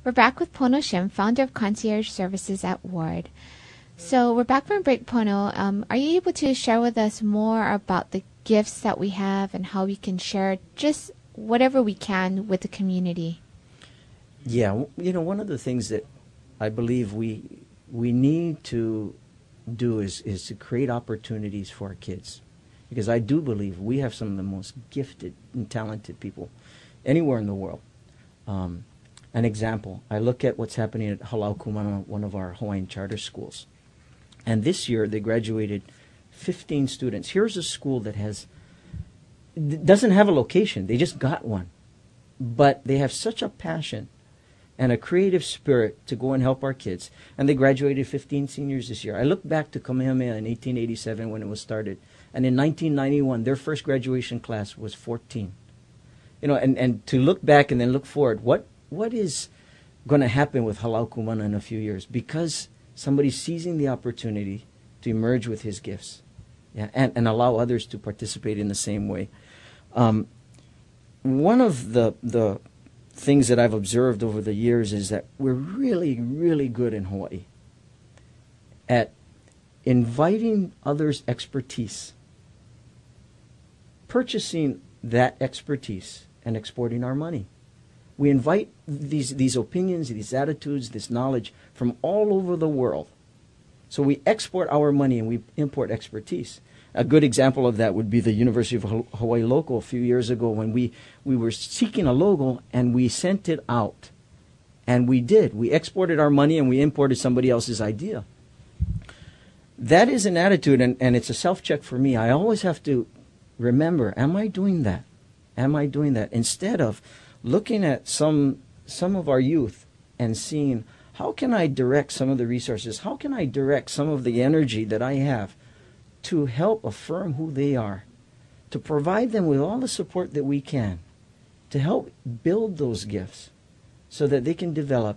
We're back with Pono Shim, founder of Concierge Services at Ward. So we're back from break, Pono. Are you able to share with us more about the gifts that we have and how we can share just whatever we can with the community? Yeah, one of the things that I believe we need to do is to create opportunities for our kids. Because I do believe we have some of the most gifted and talented people anywhere in the world. An example, I look at what's happening at Halau Kumana, one of our Hawaiian charter schools. And this year they graduated 15 students. Here's a school that doesn't have a location. They just got one. But they have such a passion and a creative spirit to go and help our kids. And they graduated 15 seniors this year. I look back to Kamehameha in 1887 when it was started. And in 1991, their first graduation class was 14. And to look back and then look forward, what is going to happen with Halau Kumana in a few years? Because somebody's seizing the opportunity to emerge with his gifts, and allow others to participate in the same way. One of the things that I've observed over the years is that we're really, really good in Hawaii at inviting others' expertise, purchasing that expertise, and exporting our money. We invite these opinions, these attitudes, this knowledge from all over the world. So we export our money and we import expertise. A good example of that would be the University of Hawaii logo a few years ago when we were seeking a logo and we sent it out. And we did. We exported our money and we imported somebody else's idea. That is an attitude, and it's a self-check for me. I always have to remember, am I doing that? Am I doing that? Instead of looking at some of our youth and seeing, how can I direct some of the resources? How can I direct some of the energy that I have to help affirm who they are, to provide them with all the support that we can, to help build those gifts so that they can develop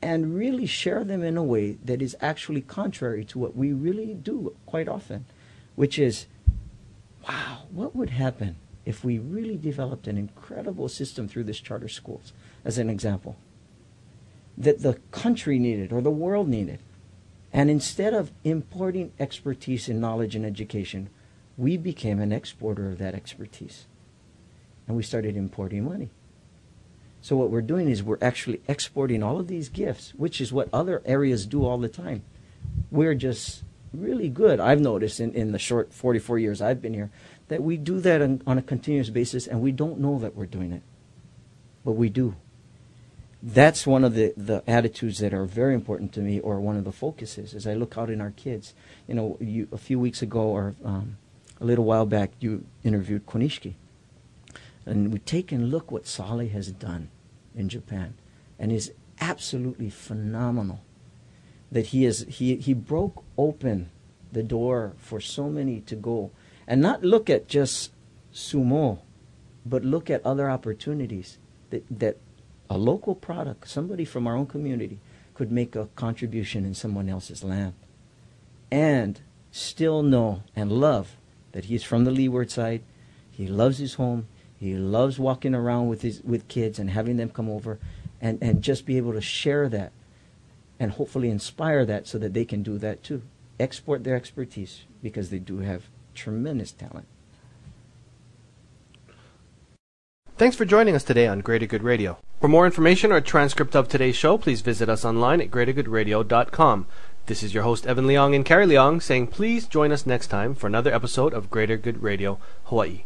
and really share them in a way that is actually contrary to what we really do quite often, which is, wow, what would happen if we really developed an incredible system through this charter schools, as an example, that the country needed or the world needed. And instead of importing expertise in knowledge and education, we became an exporter of that expertise. And we started importing money. So what we're doing is we're actually exporting all of these gifts, which is what other areas do all the time. We're just really good. I've noticed in the short 44 years I've been here that we do that on a continuous basis, and we don't know that we're doing it. But we do. That's one of the attitudes that are very important to me, or one of the focuses as I look out in our kids. A few weeks ago or a little while back, you interviewed Konishiki. And we take and look what Sale has done in Japan, and is absolutely phenomenal. That he broke open the door for so many to go, and not look at just sumo, but look at other opportunities that a local product, somebody from our own community, could make a contribution in someone else's land, and still know and love that he's from the leeward side. He loves his home. He loves walking around with kids and having them come over and just be able to share that and hopefully inspire that so that they can do that too. Export their expertise because they do have tremendous talent. Thanks for joining us today on Greater Good Radio. For more information or a transcript of today's show, please visit us online at greatergoodradio.com. This is your host, Evan Leong and Carrie Leong, saying please join us next time for another episode of Greater Good Radio Hawaii.